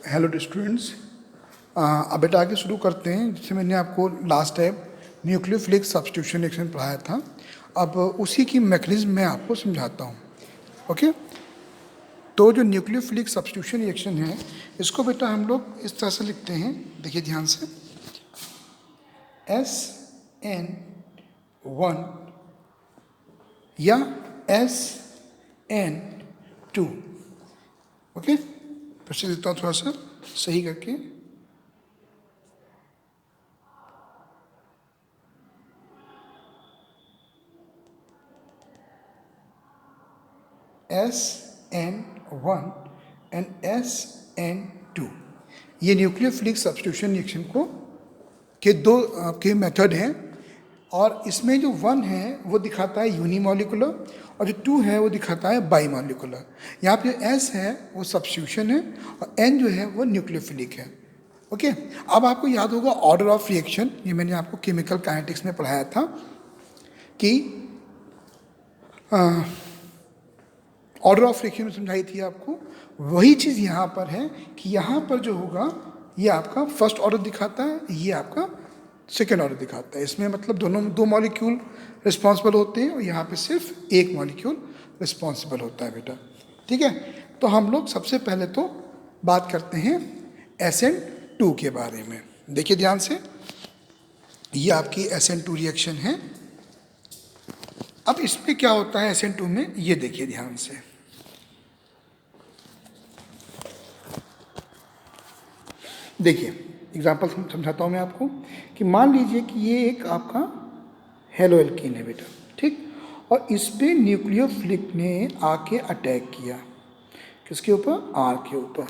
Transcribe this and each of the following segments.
Hello students. अब बेटा आगे शुरू करते हैं, जिससे मैंने आपको last time nucleophilic substitution reaction पढ़ाया था। अब उसी की मैकेनिज्म मैं आपको समझाता हूँ। ओके, तो जो न्यूक्लियोफिलिक सब्स्टिट्यूशन रिएक्शन है, इसको बेटा हम लोग इस तरह से लिखते हैं, देखिए ध्यान से, SN1 या SN2। ओके, फिर से देता हूँ थोड़ा सा सही करके, SN1 एंड SN2। ये न्यूक्लियोफिलिक सब्स्टिट्यूशन रिएक्शन को के दो आपके मेथड हैं, और इसमें जो 1 है वो दिखाता है यूनिमॉलिकुलर, और जो 2 है वो दिखाता है बाईमॉलिकुलर। यहाँ पे S है वो सब्स्टिट्यूशन है, और N जो है वो न्यूक्लियोफिलिक है। ओके, अब आपको याद होगा ऑर्डर ऑफ रिएक्शन, ये मैंने आपको केमिकल काइनेटिक्स में पढ़ाया था कि ऑर्डर ऑफ रिएक्शन में समझाई थी आपको। वही चीज़ यहाँ पर है कि यहाँ पर जो होगा ये आपका फर्स्ट ऑर्डर दिखाता है, ये आपका सेकेंड ऑर्डर दिखाता है। इसमें मतलब दो मॉलिक्यूल रिस्पॉन्सिबल होते हैं, और यहाँ पे सिर्फ एक मॉलिक्यूल रिस्पॉन्सिबल होता है बेटा। ठीक है, तो हम लोग सबसे पहले तो बात करते हैं SN2 के बारे में। देखिए ध्यान से, ये आपकी SN2 रिएक्शन है। अब इसमें क्या होता है SN2 में, ये देखिए ध्यान से, देखिए एग्जाम्पल समझाता हूँ मैं आपको कि मान लीजिए कि ये एक आपका हेलो एल्कीन है बेटा, ठीक, और इस पे न्यूक्लियोफिलिक ने आके अटैक किया, किसके ऊपर, R के ऊपर।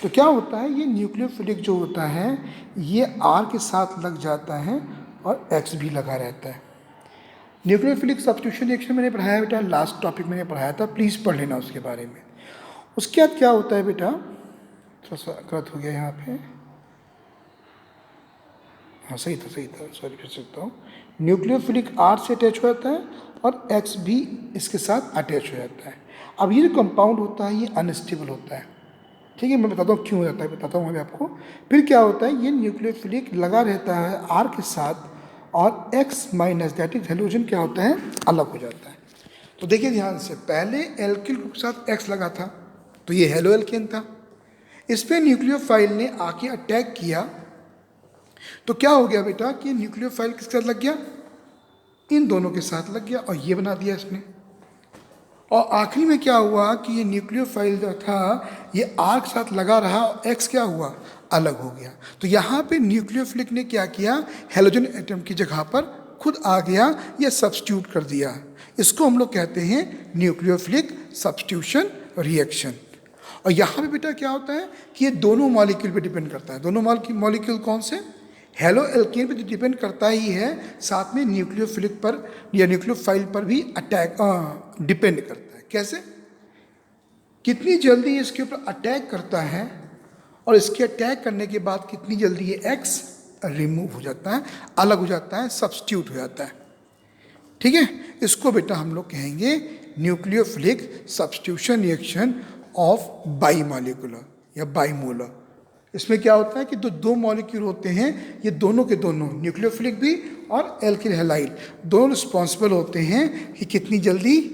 तो क्या होता है, ये न्यूक्लियोफिलिक जो होता है ये R के साथ लग जाता है और X भी लगा रहता है। न्यूक्लियोफिलिक सब्स्टिट्यूशन रिएक्शन मैंने पढ़ाया बेटा, लास्ट टॉपिक मैंने पढ़ाया था, प्लीज़ पढ़ लेना उसके बारे में। उसके बाद क्या होता है बेटा, थोड़ा सा गलत हो गया यहाँ पे, हाँ सही था सॉरी, फिर सकता हूँ। न्यूक्लियोफिलिक R से अटैच हो जाता है और X भी इसके साथ अटैच हो जाता है। अब ये जो कंपाउंड होता है ये अनस्टेबल होता है, ठीक है, मैं बताता हूँ क्यों होता है, बताता हूँ अभी आपको। फिर क्या होता है, ये न्यूक्लियोफिलिक लगा रहता है R के साथ, और X minus that is halogen क्या होता है, अलग हो जाता है। तो देखिए ध्यान से, पहले एल्किल ग्रुप के साथ X लगा था तो ये हेलो एल्केन था। इस पर न्यूक्लियोफाइल ने आके अटैक किया, तो क्या हो गया बेटा कि न्यूक्लियोफाइल किसके साथ लग गया, इन दोनों के साथ लग गया, और ये बना दिया इसने। और आखिरी में क्या हुआ कि ये न्यूक्लियोफाइल जो था ये R के साथ लगा रहा, और X क्या हुआ, अलग हो गया। तो यहाँ पे न्यूक्लियोफिलिक ने क्या किया, हेलोजन एटम की जगह पर खुद आ गया, ये सब्स्टिट्यूट कर दिया। इसको हम लोग कहते हैं न्यूक्लियोफिलिक सब्स्टिट्यूशन रिएक्शन। और यहाँ पे बेटा क्या होता है कि ये दोनों मॉलिक्यूल पे डिपेंड करता है। दोनों मॉलिक्यूल कौन से, हेलो एल्केन पे तो डिपेंड करता ही है, साथ में न्यूक्लियोफिलिक पर या न्यूक्लियोफाइल पर भी अटैक डिपेंड करता है। कैसे, कितनी जल्दी इसके ऊपर अटैक करता है, और इसके अटैक करने के बाद कितनी जल्दी ये X रिमूव हो जाता है, अलग हो जाता है, सब्स्टिट्यूट हो जाता है। ठीक है, इसको बेटा हम लोग कहेंगे न्यूक्लियोफिलिक सब्स्टिट्यूशन रिएक्शन ऑफ बाईमॉलिकुलर या बाईमोलर। इसमें क्या होता है कि दो मॉलिक्यूल होते हैं, ये दोनों के दोनों, न्यूक्लियोफिलिक भी और एल्किल हैलाइड, दोनों रिस्पॉन्सिबल होते हैं कि कितनी जल्दी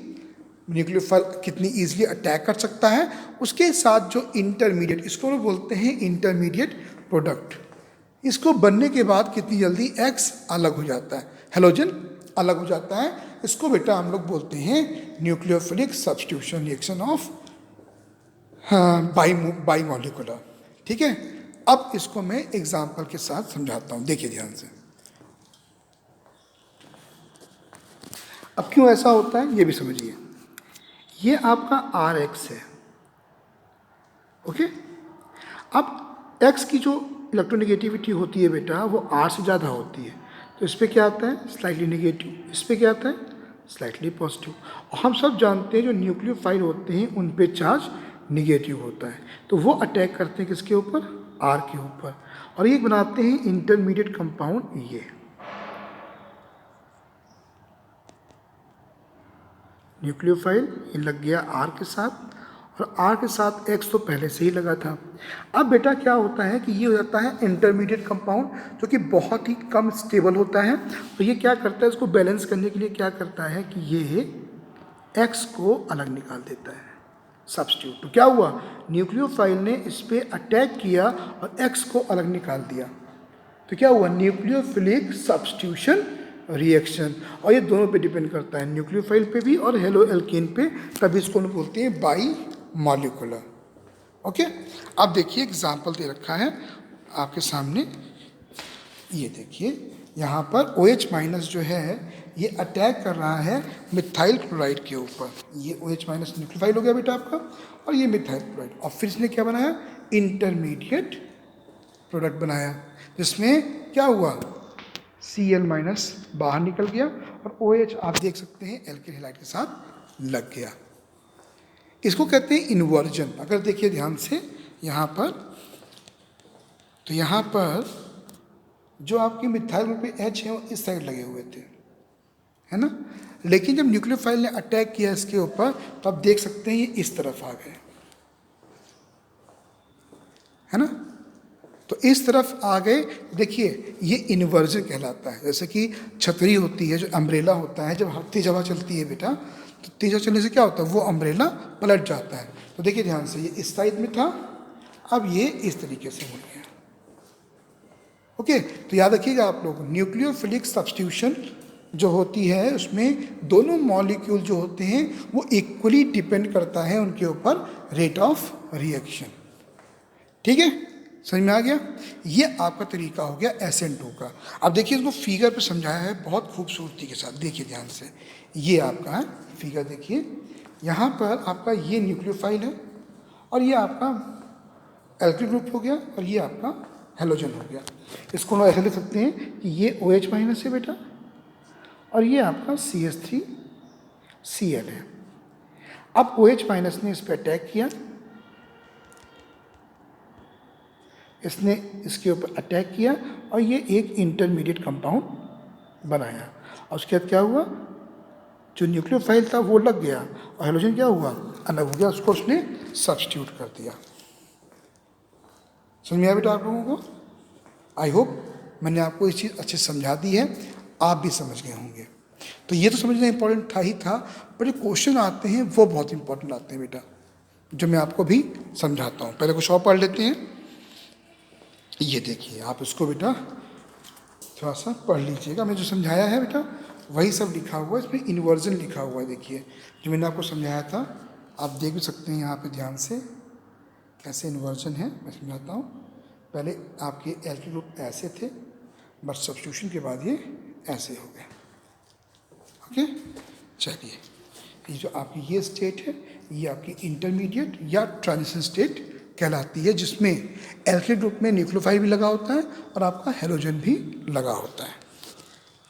न्यूक्लियोफाइल कितनी ईजिली अटैक कर सकता है। उसके साथ जो इंटरमीडिएट, इसको लोग बोलते हैं इंटरमीडिएट प्रोडक्ट, इसको बनने के बाद कितनी जल्दी X अलग हो जाता है, हेलोजन अलग हो जाता है। इसको बेटा हम लोग बोलते हैं न्यूक्लियोफिलिक सब्स्टिट्यूशन रिएक्शन ऑफ बाईमॉलिकुलर। ठीक है, अब इसको मैं एग्जाम्पल के साथ समझाता हूँ, देखिए ध्यान से। अब क्यों ऐसा होता है ये भी समझिए। ये आपका RX है, ओके। अब X की जो इलेक्ट्रोनेगेटिविटी होती है बेटा वो R से ज़्यादा होती है, तो इस पर क्या आता है, स्लाइटली नेगेटिव, इस पर क्या आता है, स्लाइटली पॉजिटिव। और हम सब जानते हैं जो न्यूक्लियोफाइल होते हैं उन पे चार्ज निगेटिव होता है, तो वो अटैक करते हैं किसके ऊपर, R के ऊपर, और ये बनाते हैं इंटरमीडिएट कंपाउंड। ये न्यूक्लियोफाइल ये लग गया R के साथ, और R के साथ X तो पहले से ही लगा था। अब बेटा क्या होता है कि ये हो जाता है इंटरमीडिएट कंपाउंड, जो कि बहुत ही कम स्टेबल होता है। तो ये क्या करता है, इसको बैलेंस करने के लिए क्या करता है कि ये X को अलग निकाल देता है, सब्स्टिट्यूट। तो क्या हुआ, न्यूक्लियोफाइल ने इस पर अटैक किया और X को अलग निकाल दिया। तो क्या हुआ, न्यूक्लियोफिलिक सब्स्टिट्यूशन रिएक्शन। और ये दोनों पे डिपेंड करता है, न्यूक्लियोफाइल पे भी और हेलो एल्केन पे। तभी इसको हम बोलते हैं बाई मॉलिक्यूलर। ओके, अब देखिए एग्जाम्पल दे रखा है आपके सामने। ये देखिए यहाँ पर OH माइनस जो है ये अटैक कर रहा है मिथाइल क्लोराइड के ऊपर। ये OH माइनस न्यूक्लियोफाइल हो गया बेटा आपका, और ये मिथाइल क्लोराइड। और फिर इसने क्या बनाया, इंटरमीडिएट प्रोडक्ट बनाया, जिसमें क्या हुआ, Cl माइनस बाहर निकल गया और OH आप देख सकते हैं एल्किल हैलाइड के साथ लग गया। इसको कहते हैं इन्वर्जन। अगर देखिए ध्यान से यहाँ पर, तो यहाँ पर जो आपकी मिथाइल ग्रुप पे H है वो इस साइड लगे हुए थे, है ना। लेकिन जब न्यूक्लियोफाइल ने अटैक किया इसके ऊपर, तो आप देख सकते हैं ये इस तरफ आ गए, है ना। तो इस तरफ आ गए। देखिए ये इन्वर्जन कहलाता है। जैसे कि छतरी होती है, जो अम्ब्रेला होता है, जब तेज हवा चलती है बेटा, तो तेज हवा चलने से क्या होता है, वो अम्ब्रेला पलट जाता है। तो देखिए ध्यान से, ये इस साइड में था, अब ये इस तरीके से हो गया। ओके, तो याद रखिएगा आप लोग, न्यूक्लियोफिलिक सब्स्टिट्यूशन जो होती है उसमें दोनों मॉलिक्यूल जो होते हैं वो इक्वली डिपेंड करता है उनके ऊपर रेट ऑफ रिएक्शन। ठीक है, समझ में आ गया। ये आपका तरीका हो गया SN2 का। अब देखिए इसको फिगर पे समझाया है बहुत खूबसूरती के साथ, देखिए ध्यान से। ये आपका है फिगर, देखिए यहाँ पर आपका ये न्यूक्लियोफाइल है और ये आपका एल्किल ग्रुप हो गया और ये आपका हेलोजन हो गया। इसको हम ऐसे लिख सकते हैं कि ये OH माइनस है बेटा और ये आपका CH3Cl है। अब OH माइनस ने इस पर अटैक किया, इसने इसके ऊपर अटैक किया और ये एक इंटरमीडिएट कंपाउंड बनाया। और उसके बाद क्या हुआ, जो न्यूक्लियोफाइल था वो लग गया और हेलोजन क्या हुआ, अलग हो गया, उसको उसने सब्स्टिट्यूट कर दिया। समझ में आया बेटा आप लोगों को। आई होप मैंने आपको ये चीज़ अच्छे से समझा दी है, आप भी समझ गए होंगे। तो ये तो समझना इंपॉर्टेंट था ही था, पर जो क्वेश्चन आते हैं वो बहुत इंपॉर्टेंट आते हैं बेटा, जो मैं आपको भी समझाता हूँ। पहले कुछ और पढ़ लेते हैं। ये देखिए आप इसको बेटा थोड़ा सा पढ़ लीजिएगा। मैं जो समझाया है बेटा वही सब लिखा हुआ है, इसमें इन्वर्जन लिखा हुआ है। देखिए जो मैंने आपको समझाया था आप देख भी सकते हैं यहाँ पे ध्यान से, कैसे इन्वर्जन है मैं समझाता हूँ। पहले आपके एल्किल ग्रुप ऐसे थे, बट सब्स्टिट्यूशन के बाद ये ऐसे हो गए। ओके, चलिए ये जो आपकी ये स्टेट है ये आपकी इंटरमीडिएट या ट्रांजिशन स्टेट कहलाती है, जिसमें एल्किल ग्रुप में न्यूक्लियोफाइल भी लगा होता है और आपका हेलोजन भी लगा होता है।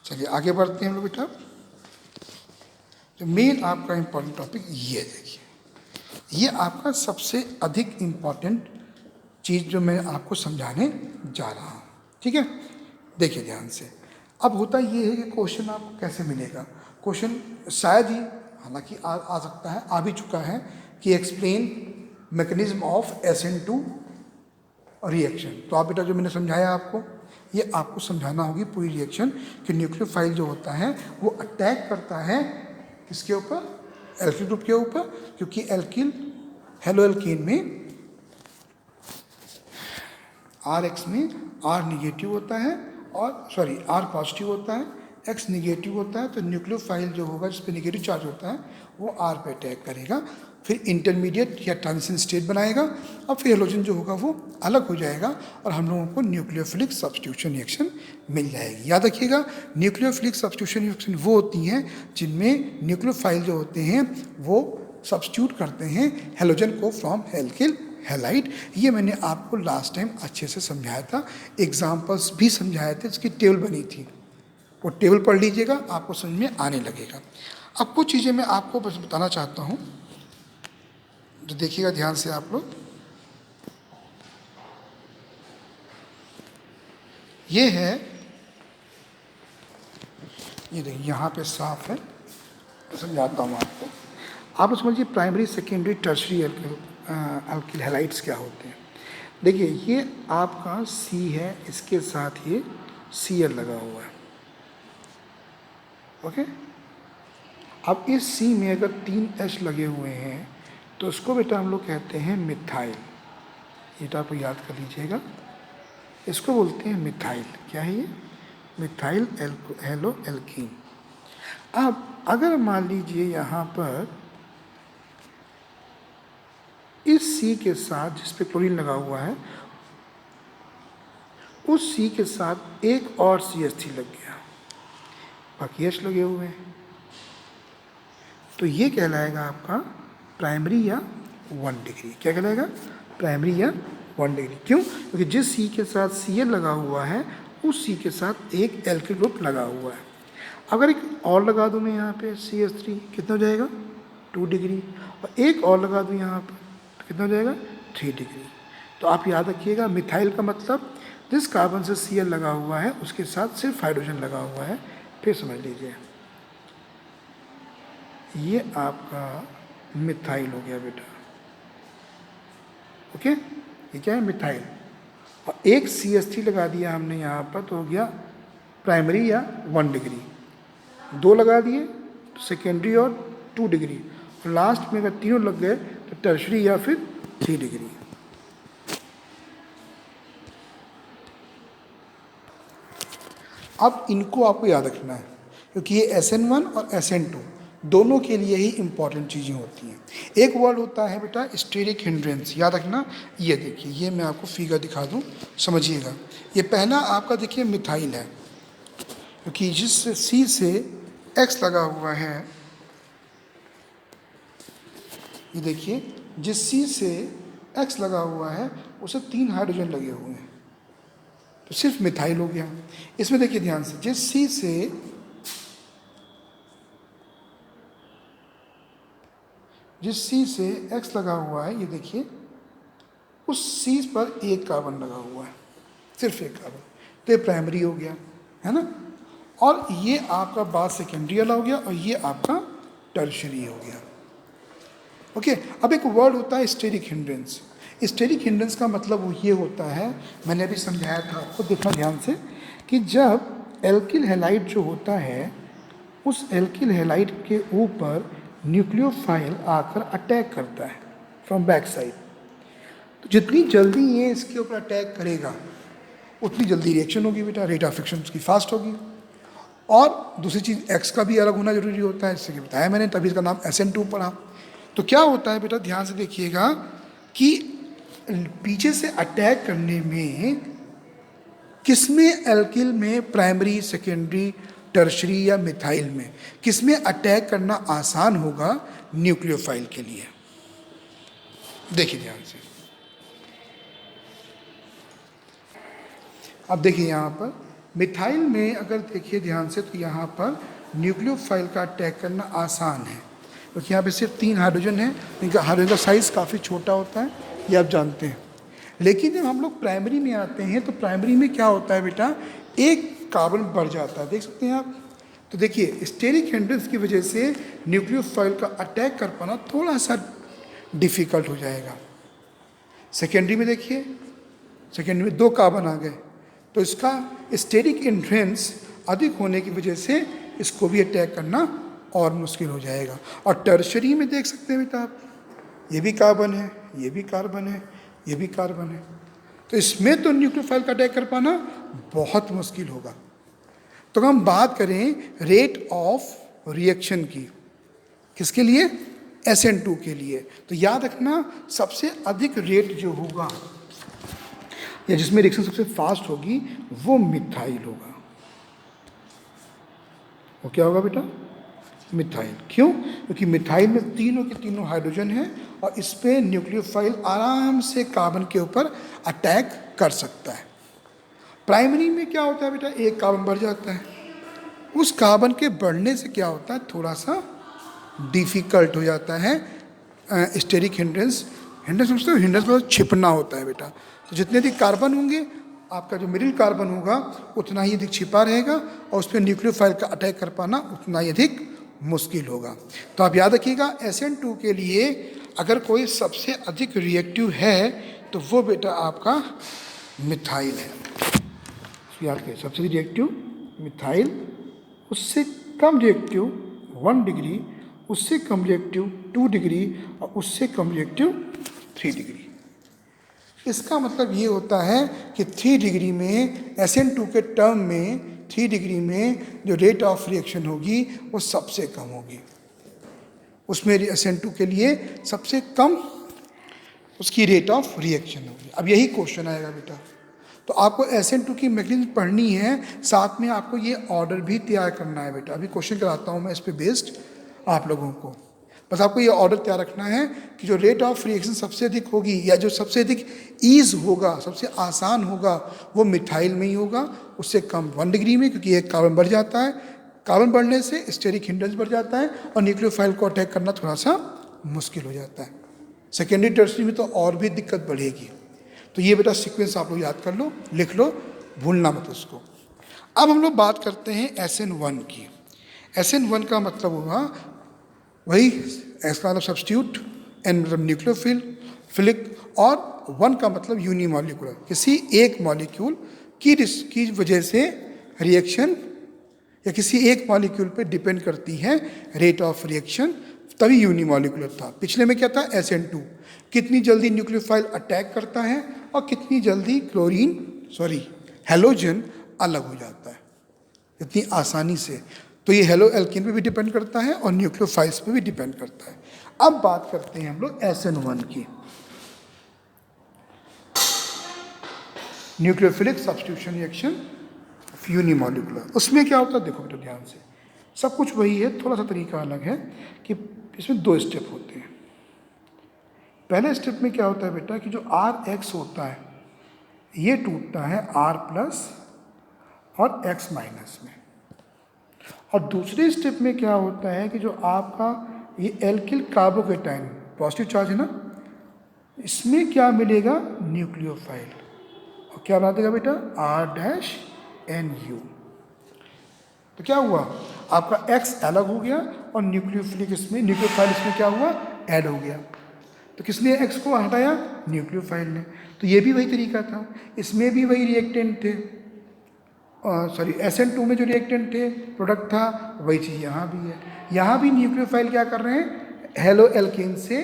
चलिए आगे बढ़ते हैं हम लोग बेटा। जो मेन आपका इम्पोर्टेंट टॉपिक ये देखिए, ये आपका सबसे अधिक इम्पोर्टेंट चीज़ जो मैं आपको समझाने जा रहा हूँ। ठीक है, देखिए ध्यान से। अब होता ये है कि क्वेश्चन आपको कैसे मिलेगा, क्वेश्चन शायद ही, हालांकि आ सकता है, आ भी चुका है कि explain mechanism of SN2 reaction. तो आप बेटा जो मैंने समझाया आपको, ये आपको समझाना होगी पूरी रिएक्शन कि न्यूक्लियोफाइल जो होता है वो अटैक करता है किसके ऊपर, एल्किल ग्रुप के ऊपर, क्योंकि एल्किल हेलो एल्कीन में RX में R निगेटिव होता है और R पॉजिटिव होता है, X निगेटिव होता है। तो न्यूक्लियोफाइल जो होगा जिस पे निगेटिव चार्ज होता है वो R पे अटैक करेगा, फिर इंटरमीडिएट या ट्रांजिशन स्टेट बनाएगा और फिर हेलोजन जो होगा वो अलग हो जाएगा और हम लोगों को न्यूक्लियोफिलिक सब्स्टिट्यूशन रिएक्शन मिल जाएगी। याद रखिएगा, न्यूक्लियोफिलिक सब्स्टिट्यूशन रिएक्शन वो होती हैं जिनमें न्यूक्लियोफाइल जो होते हैं वो सब्स्टिट्यूट करते हैं हेलोजन को फ्रॉम एल्किल हैलाइड। ये मैंने आपको लास्ट टाइम अच्छे से समझाया था, एग्जाम्पल्स भी समझाए थे, इसकी टेबल बनी थी, वो टेबल पढ़ लीजिएगा, आपको समझ में आने लगेगा। अब कुछ चीज़ें मैं आपको बस बताना चाहता हूँ, जो देखिएगा ध्यान से आप लोग। ये है, ये देखिए यहाँ पे साफ है, समझाता हूँ आपको। आप लोग समझिए primary secondary tertiary alkyl halides क्या होते हैं। देखिए ये आपका सी है, इसके साथ ये Cl लगा हुआ है, ओके। अब इस सी में अगर 3 H लगे हुए हैं तो उसको बेटा हम लोग कहते हैं मिथाइल। ये तो आप याद कर लीजिएगा, इसको बोलते हैं मिथाइल। क्या है ये? Methyl hello alkene. अब अगर मान लीजिए यहाँ पर इस सी के साथ जिस पे क्लोरीन लगा हुआ है, उस सी के साथ एक और CH3 लग गया, बाकी H लगे हुए हैं, तो ये कहलाएगा आपका प्राइमरी या 1 डिग्री। क्या कहलाएगा? प्राइमरी या 1 डिग्री। क्यों? क्योंकि जिस सी के साथ Cl लगा हुआ है उस सी के साथ एक एल्किल ग्रुप लगा हुआ है। अगर एक और लगा दूँ मैं यहाँ पे CH3, कितना हो जाएगा? 2 डिग्री। और एक और लगा दूँ यहाँ पर तो कितना हो जाएगा? 3 डिग्री। तो आप याद रखिएगा, मिथाइल का मतलब जिस कार्बन से Cl लगा हुआ है उसके साथ सिर्फ हाइड्रोजन लगा हुआ है। फिर समझ लीजिए, ये आपका मिथाइल हो गया बेटा, ओके। ये क्या है? मिथाइल। और एक CH3 लगा दिया हमने यहाँ पर तो हो गया प्राइमरी या 1 डिग्री। 2 लगा दिए तो सेकेंडरी और 2 डिग्री, और लास्ट में अगर तीनों लग गए तो टर्शरी या फिर 3 डिग्री। अब इनको आपको याद रखना है क्योंकि ये SN1 और SN2 दोनों के लिए ही इंपॉर्टेंट चीज़ें होती हैं। एक वर्ड होता है बेटा स्टेरिक हिंड्रेंस, याद रखना। ये देखिए, ये मैं आपको फिगर दिखा दूं, समझिएगा। ये पहला आपका देखिए मिथाइल है, क्योंकि जिस सी से X लगा हुआ है, ये देखिए जिस सी से X लगा हुआ है उसे 3 हाइड्रोजन लगे हुए हैं, तो सिर्फ मिथाइल हो गया। इसमें देखिए ध्यान से, जिस सी से X लगा हुआ है, ये देखिए उस सी पर एक कार्बन लगा हुआ है, सिर्फ एक कार्बन, तो ये प्राइमरी हो गया, है ना। और ये आपका बाद सेकेंडरी वाला हो गया, और ये आपका टर्शरी हो गया, ओके। अब एक वर्ड होता है स्टेरिक हिंड्रेंस। स्टेरिक हिंड्रेंस का मतलब वो ये होता है, मैंने अभी समझाया था आपको, देखना ध्यान से, कि जब एल्किल हैलाइड जो होता है उस एल्किल हैलाइड के ऊपर न्यूक्लियोफाइल आकर अटैक करता है फ्रॉम बैक साइड, तो जितनी जल्दी ये इसके ऊपर अटैक करेगा उतनी जल्दी रिएक्शन होगी बेटा, रेट ऑफ एक्शन उसकी फास्ट होगी। और दूसरी चीज़ X का भी अलग होना जरूरी होता है, इससे बताया मैंने, तभी इसका नाम SN2 पड़ा। तो क्या होता है बेटा, ध्यान से देखिएगा कि पीछे से अटैक करने में किसमें, एल्किल में, प्राइमरी, सेकेंडरी, टर्शरी या मिथाइल में किसमें अटैक करना आसान होगा? न्यूक्लियोफाइल के लिए। देखिए ध्यान से, अब देखिए यहाँ पर मिथाइल में अगर देखिए ध्यान से, तो यहाँ पर न्यूक्लियोफाइल का अटैक करना आसान है, क्योंकि यहाँ पे सिर्फ 3 हाइड्रोजन है, इनका हाइड्रोजन का साइज़ काफ़ी छोटा होता है, ये आप जानते हैं। लेकिन जब हम लोग प्राइमरी में आते हैं तो प्राइमरी में क्या होता है बेटा, एक कार्बन बढ़ जाता है, देख सकते हैं आप। तो देखिए स्टेरिक हिंड्रेंस की वजह से न्यूक्लियोफाइल का अटैक कर पाना थोड़ा सा डिफ़िकल्ट हो जाएगा। सेकेंडरी में देखिए, सेकेंडरी में 2 कार्बन आ गए, तो इसका स्टेरिक हिंड्रेंस अधिक होने की वजह से इसको भी अटैक करना और मुश्किल हो जाएगा। और टर्शरी में देख सकते हैं बेटा आप, ये भी कार्बन है, ये भी कार्बन है, ये भी कार्बन है, तो इसमें तो न्यूक्लियोफाइल का अटैक कर पाना बहुत मुश्किल होगा। तो हम बात करें रेट ऑफ रिएक्शन की, किसके लिए? SN2 के लिए। तो याद रखना, सबसे अधिक रेट जो होगा या जिसमें रिएक्शन सबसे फास्ट होगी वो मिथाइल होगा। वो क्या होगा बेटा? मिथाइल। क्यों? क्योंकि मिथाइल में तीनों के तीनों हाइड्रोजन हैं और इस पर न्यूक्लियोफाइल आराम से कार्बन के ऊपर अटैक कर सकता है। प्राइमरी में क्या होता है बेटा, एक कार्बन बढ़ जाता है, उस कार्बन के बढ़ने से क्या होता है, थोड़ा सा डिफिकल्ट हो जाता है स्टेरिक हिंड्रेंस। हिंड्रेंस समझते हो, हिंड्रेंस मतलब छिपना होता है बेटा। तो जितने अधिक कार्बन होंगे, आपका जो मिडिल कार्बन होगा उतना ही अधिक छिपा रहेगा और उस पर न्यूक्लियोफाइल का अटैक कर पाना उतना ही अधिक मुश्किल होगा। तो आप याद रखिएगा SN2 के लिए अगर कोई सबसे अधिक रिएक्टिव है तो वो बेटा आपका मिथाइल है। याद करिए, सबसे रिएक्टिव मिथाइल, उससे कम रिएक्टिव 1 डिग्री, उससे कम रिएक्टिव 2 डिग्री और उससे कम रिएक्टिव 3 डिग्री। इसका मतलब ये होता है कि 3 डिग्री में SN2 के टर्म में 3 डिग्री में जो रेट ऑफ रिएक्शन होगी वो सबसे कम होगी। उसमें SN2 के लिए सबसे कम उसकी रेट ऑफ रिएक्शन होगी। अब यही क्वेश्चन आएगा बेटा, तो आपको SN2 की मैकेनिज्म पढ़नी है, साथ में आपको ये ऑर्डर भी तैयार करना है बेटा। अभी क्वेश्चन कराता हूँ मैं इस पे बेस्ड आप लोगों को। बस आपको ये ऑर्डर तैयार रखना है कि जो रेट ऑफ रिएक्शन सबसे अधिक होगी या जो सबसे अधिक ईज होगा, सबसे आसान होगा, वो मिथाइल में ही होगा। उससे कम 1 डिग्री में, क्योंकि एक कार्बन बढ़ जाता है, कार्बन बढ़ने से स्टेरिक हिंड्रेंस बढ़ जाता है और न्यूक्लियोफाइल को अटैक करना थोड़ा सा मुश्किल हो जाता है। सेकेंडरी टर्सरी में तो और भी दिक्कत बढ़ेगी। तो ये बेटा सीक्वेंस आप लोग याद कर लो, लिख लो, भूलना मत उसको। अब हम लोग बात करते हैं SN1 की। SN1 का मतलब हुआ वही S का मतलब सब्स्टिट्यूट, N मतलब न्यूक्लियोफिल फिलिक और 1 का मतलब यूनिमॉलिक्यूलर। किसी एक मॉलिक्यूल की वजह से रिएक्शन या किसी एक मॉलिक्यूल पे डिपेंड करती है रेट ऑफ रिएक्शन, तभी यूनिमॉलिक्यूलर था। पिछले में क्या था? SN2 कितनी जल्दी न्यूक्लियोफाइल अटैक करता है और कितनी जल्दी हैलोजन अलग हो जाता है, इतनी आसानी से। तो ये हेलो एल्कीन पे भी डिपेंड करता है और न्यूक्लियोफाइल्स पे भी डिपेंड करता है। अब बात करते हैं हम लोग SN1 की, न्यूक्लियोफिलिक सब्स्टिट्यूशन रिएक्शन यूनिमॉलिक्यूलर। उसमें क्या होता है देखो बेटा ध्यान से, सब कुछ वही है, थोड़ा सा तरीका अलग है कि इसमें 2 स्टेप होते हैं। पहले स्टेप में क्या होता है बेटा कि जो RX होता है ये टूटता है R+ और X- में, और दूसरे स्टेप में क्या होता है कि जो आपका ये एल्किल कार्बोकेटाइन पॉजिटिव चार्ज है ना, इसमें क्या मिलेगा? न्यूक्लियोफाइल, और क्या बना देगा बेटा? R-NU। तो क्या हुआ? आपका X अलग हो गया और न्यूक्लियोफाइल इसमें क्या हुआ? ऐड हो गया। तो किसने X को हटाया? न्यूक्लियोफाइल ने। तो ये भी वही तरीका था, इसमें भी वही रिएक्टेंट थे, SN2 में जो रिएक्टेंट थे, प्रोडक्ट था, वही चीज़ यहाँ भी है। यहाँ भी न्यूक्लियोफाइल क्या कर रहे हैं? हेलो एल्केन से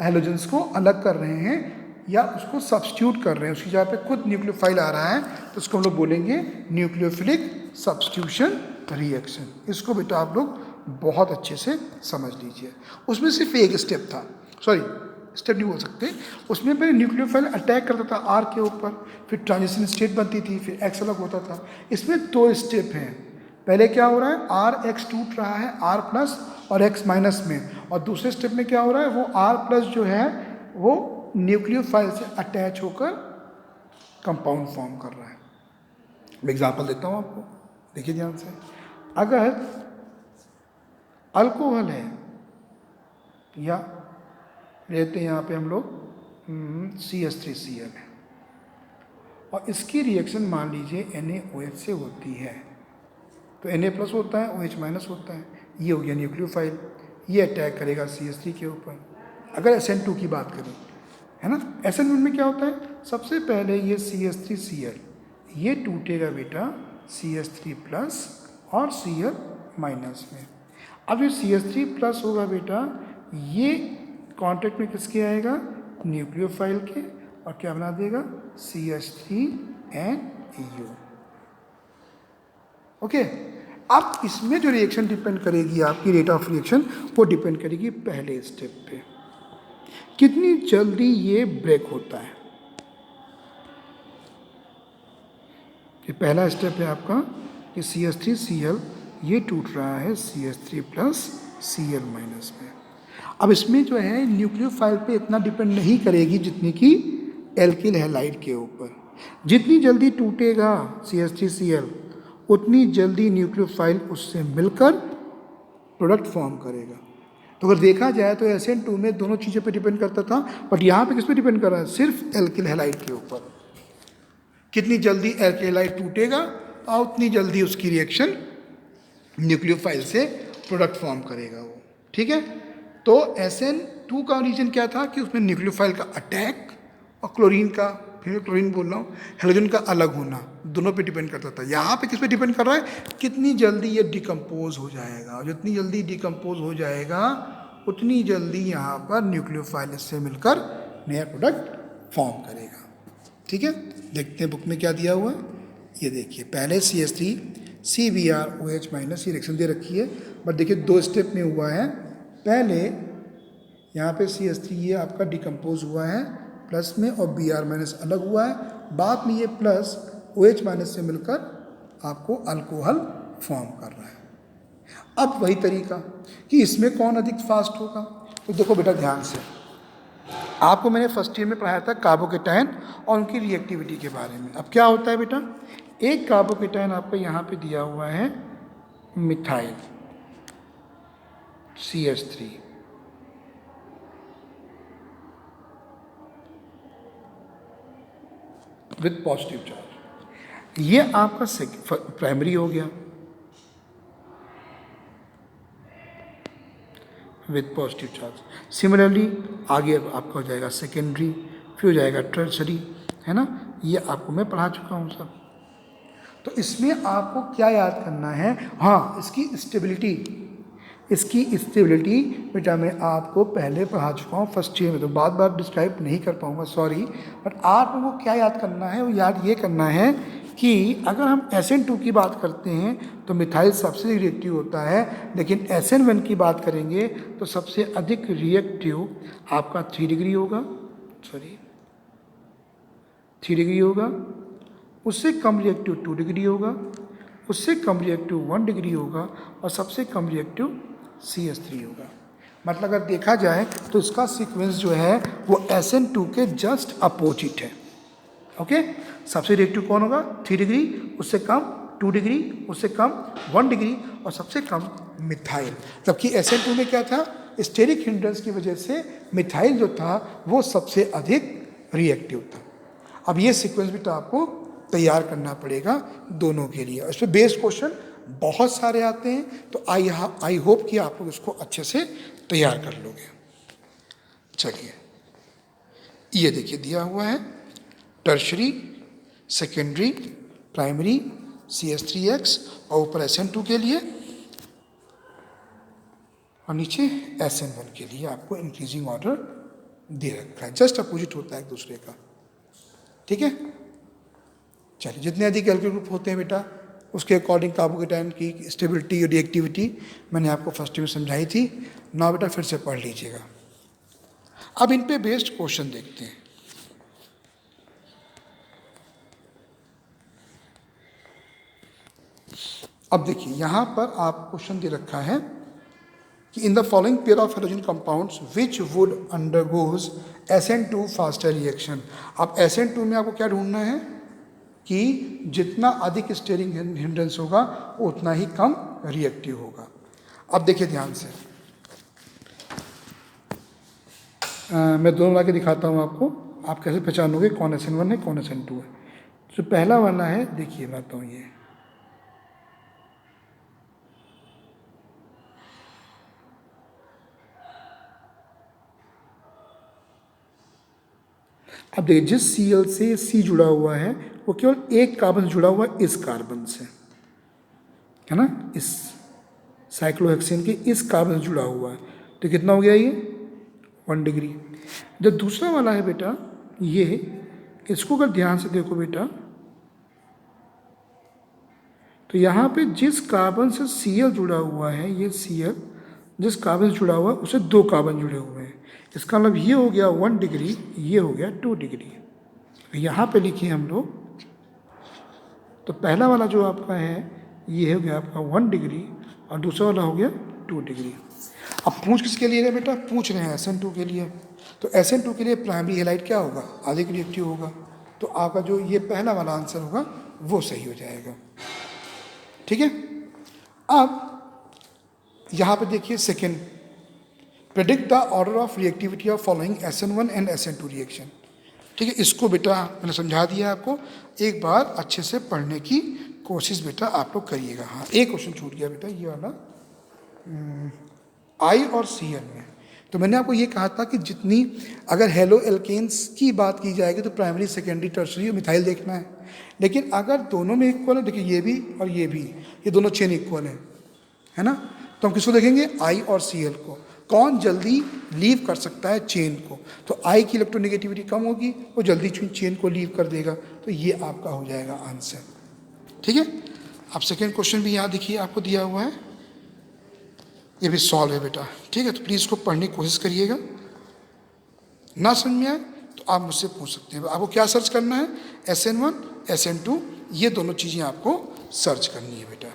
हेलोजेंस को अलग कर रहे हैं या उसको सब्स्टिट्यूट कर रहे हैं, उसकी जगह पे खुद न्यूक्लियोफाइल आ रहा है, तो उसको हम लोग बोलेंगे न्यूक्लियोफिलिक सब्स्टिट्यूशन रिएक्शन। इसको बेटा आप लोग बहुत अच्छे से समझ लीजिए। उसमें सिर्फ एक स्टेप था, स्टेप नहीं बोल सकते, उसमें पहले न्यूक्लियोफाइल अटैक करता था R के ऊपर, फिर ट्रांजिशन स्टेट बनती थी, फिर X अलग होता था। इसमें 2 स्टेप हैं। पहले क्या हो रहा है? RX टूट रहा है R+ और X- में, और दूसरे स्टेप में क्या हो रहा है? वो R+ जो है वो न्यूक्लियोफाइल से अटैच होकर कंपाउंड फॉर्म कर रहा है। मैं एग्जाम्पल देता हूँ आपको, देखिए ध्यान से। अगर अल्कोहल है या लेते हैं यहाँ पे हम लोग CH3Cl है, और इसकी रिएक्शन मान लीजिए NaOH से होती है, तो Na+ होता है, OH- होता है, ये हो गया न्यूक्लियोफाइल, ये अटैक करेगा CH3 के ऊपर। अगर SN2 की बात करें, है ना, SN1 में क्या होता है? सबसे पहले ये CH3Cl ये टूटेगा बेटा CH3+ और Cl- में। अब ये CH3+ होगा बेटा, ये कांटेक्ट में किसके आएगा? न्यूक्लियोफाइल के, और क्या बना देगा? CH3NU। ओके। अब इसमें जो रिएक्शन डिपेंड करेगी, आपकी रेट ऑफ रिएक्शन, वो डिपेंड करेगी पहले स्टेप पे, कितनी जल्दी ये ब्रेक होता है। ये पहला स्टेप है आपका कि CH3Cl ये टूट रहा है CH3+ Cl- में। अब इसमें जो है न्यूक्लियोफाइल पे इतना डिपेंड नहीं करेगी जितनी कि एल्किल हैलाइड के ऊपर। जितनी जल्दी टूटेगा CH3Cl उतनी जल्दी न्यूक्लियोफाइल उससे मिलकर प्रोडक्ट फॉर्म करेगा। तो अगर देखा जाए तो SN2 में दोनों चीज़ों पे डिपेंड करता था, बट यहाँ पे किस पे डिपेंड कर रहा है? सिर्फ एल्किल हैलाइड के ऊपर। कितनी जल्दी एल्किल हैलाइड टूटेगा और उतनी जल्दी उसकी रिएक्शन न्यूक्लियोफाइल से प्रोडक्ट फॉर्म करेगा वो, ठीक है। तो SN2 का रीजन क्या था कि उसमें न्यूक्लियोफाइल का अटैक और क्लोरीन का, फिर क्लोरीन बोल रहा हूँ, हेलोजन का अलग होना, दोनों पे डिपेंड करता था। यहाँ पे किस पे डिपेंड कर रहा है, कितनी जल्दी ये डिकम्पोज हो जाएगा। जितनी जल्दी डिकम्पोज हो जाएगा उतनी जल्दी यहाँ पर न्यूक्लियोफाइल इससे मिलकर नया प्रोडक्ट फॉर्म करेगा, ठीक है। देखते हैं बुक में क्या दिया हुआ है। ये देखिए, पहले CH3 CBr OH- ये रिएक्शन दे रखी है, बट देखिए 2 स्टेप में हुआ है। पहले यहाँ पे CH3 ये आपका डिकम्पोज हुआ है प्लस में और Br- अलग हुआ है, बाद में ये प्लस OH- से मिलकर आपको अल्कोहल फॉर्म कर रहा है। अब वही तरीका कि इसमें कौन अधिक फास्ट होगा, तो देखो बेटा ध्यान से, आपको मैंने फर्स्ट ईयर में पढ़ाया था कार्बोकेटायन और उनकी रिएक्टिविटी के बारे में। अब क्या होता है बेटा, एक कार्बोकेटायन आपको यहाँ पे दिया हुआ है methyl CH3, with positive charge, ये आपका प्राइमरी हो गया विथ पॉजिटिव चार्ज। सिमिलरली आगे आपका हो जाएगा सेकेंडरी, फिर हो जाएगा टर्सरी, है ना। ये आपको मैं पढ़ा चुका हूँ सब। तो इसमें आपको क्या याद करना है, हाँ इसकी स्टेबिलिटी बेटा मैं आपको पहले पढ़ा चुका हूँ फर्स्ट ईयर में, तो बार बार डिस्क्राइब नहीं कर पाऊँगा, सॉरी। बट आप लोगों को क्या याद करना है, वो याद ये करना है कि अगर हम SN2 की बात करते हैं तो मिथाइल सबसे रिएक्टिव होता है, लेकिन SN1 की बात करेंगे तो सबसे अधिक रिएक्टिव आपका 3 डिग्री होगा, 3 डिग्री होगा, उससे कम रिएक्टिव 2 डिग्री होगा, उससे कम रिएक्टिव 1 डिग्री होगा, और सबसे कम रिएक्टिव CH3 होगा। मतलब अगर देखा जाए तो इसका सीक्वेंस जो है वो SN2 के जस्ट अपोजिट है, ओके। सबसे रिएक्टिव कौन होगा, 3 डिग्री, उससे कम 2 डिग्री, उससे कम 1 डिग्री, और सबसे कम मिथाइल। जबकि SN2 में क्या था, स्टेरिक हिंड्रेंस की वजह से मिथाइल जो था वो सबसे अधिक रिएक्टिव था। अब ये सीक्वेंस भी तो आपको तैयार करना पड़ेगा दोनों के लिए। इस पर बेस्ड क्वेश्चन बहुत सारे आते हैं, तो आई होप कि आप लोग इसको अच्छे से तैयार कर लोगे। चलिए, ये देखिए दिया हुआ है टर्शरी, सेकेंडरी, प्राइमरी CH3X, और ऊपर SN2 के लिए और नीचे SN1 के लिए आपको इंक्रीजिंग ऑर्डर दे रखा है, जस्ट अपोजिट होता है एक दूसरे का, ठीक है। चलिए, जितने अधिक एल्किल ग्रुप होते हैं बेटा उसके अकॉर्डिंग कार्बोकेटायन की स्टेबिलिटी और रिएक्टिविटी मैंने आपको फर्स्ट में समझाई थी। ना बेटा फिर से पढ़ लीजिएगा। अब इन पे बेस्ड क्वेश्चन देखते हैं। अब देखिए, यहाँ पर आप क्वेश्चन दे रखा है कि in the following pair of halogen compounds which would undergoes SN2 faster reaction. अब SN2 में आपको क्या ढूंढना है कि जितना अधिक स्टेरिंग हिंड्रेंस होगा उतना ही कम रिएक्टिव होगा। अब देखिए ध्यान से, मैं दोनों ला के दिखाता हूँ आपको, आप कैसे पहचानोगे कौन SN1 है कौन SN2 है। जो पहला वाला है, देखिए मैं बताऊँ, ये अब देखिए, जिस Cl से C जुड़ा हुआ है वो केवल एक कार्बन जुड़ा हुआ है इस कार्बन से, है ना, इस साइक्लोहेक्सेन के इस कार्बन से जुड़ा हुआ है, तो कितना हो गया ये 1 डिग्री। जो दूसरा वाला है बेटा, ये इसको अगर ध्यान से देखो बेटा, तो यहाँ पे जिस कार्बन से Cl जुड़ा हुआ है, ये Cl जिस कार्बन से जुड़ा हुआ है उसे 2 कार्बन जुड़े हुए हैं, इसका मतलब ये हो गया 1 डिग्री, ये हो गया 2 डिग्री। यहाँ पे लिखिए हम लोग, तो पहला वाला जो आपका है ये हो गया आपका 1 डिग्री और दूसरा वाला हो गया 2 डिग्री। अब पूछ किसके लिए है बेटा, पूछ रहे हैं SN2 के लिए। तो SN2 के लिए प्राइमरी हेलाइड क्या होगा, अधिक रिएक्टिव होगा, तो आपका जो ये पहला वाला आंसर होगा वो सही हो जाएगा, ठीक है। अब यहाँ पे देखिए second, predict the order of reactivity of following SN1 and SN2 reaction, ठीक है। इसको बेटा मैंने समझा दिया आपको, एक बार अच्छे से पढ़ने की कोशिश बेटा आप लोग करिएगा। हाँ, एक क्वेश्चन छूट गया बेटा, ये वाला, आई और सी एल में। तो मैंने आपको ये कहा था कि जितनी अगर हेलो एल्केन्स की बात की जाएगी तो प्राइमरी, सेकेंडरी, टर्सरी और मिथाइल देखना है। लेकिन अगर दोनों में इक्वल है, देखिए ये भी और ये भी, ये दोनों चेन इक्वल है ना, तो हम किसको देखेंगे, आई और सी एल को। कौन जल्दी लीव कर सकता है चेन को, तो आई की इलेक्ट्रोनेगेटिविटी कम होगी, वो जल्दी चेन को लीव कर देगा। तो ये आपका हो जाएगा आंसर। ठीक है, अब सेकेंड क्वेश्चन भी यहाँ देखिए आपको दिया हुआ है, ये भी सॉल्व है बेटा। ठीक है, तो प्लीज़ इसको पढ़ने की कोशिश करिएगा। ना समझ में आए तो आप मुझसे पूछ सकते हैं। आपको क्या सर्च करना है, SN1 SN2, ये दोनों चीज़ें आपको सर्च करनी है बेटा।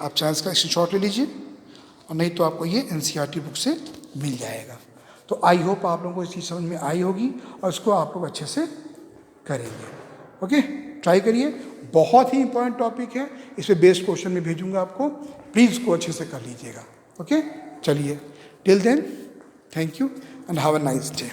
आप चाहे इसका स्क्रीनशॉट ले लीजिए, और नहीं तो आपको ये NCERT बुक से मिल जाएगा। तो आई होप आप लोगों को इस चीज़ समझ में आई होगी और इसको आप लोग अच्छे से करेंगे। ओके, ट्राई करिए, बहुत ही इंपॉर्टेंट टॉपिक है, इस पर बेस्ड क्वेश्चन में भेजूंगा आपको, प्लीज़ इसको अच्छे से कर लीजिएगा। ओके, चलिए, till then thank you and have a nice day.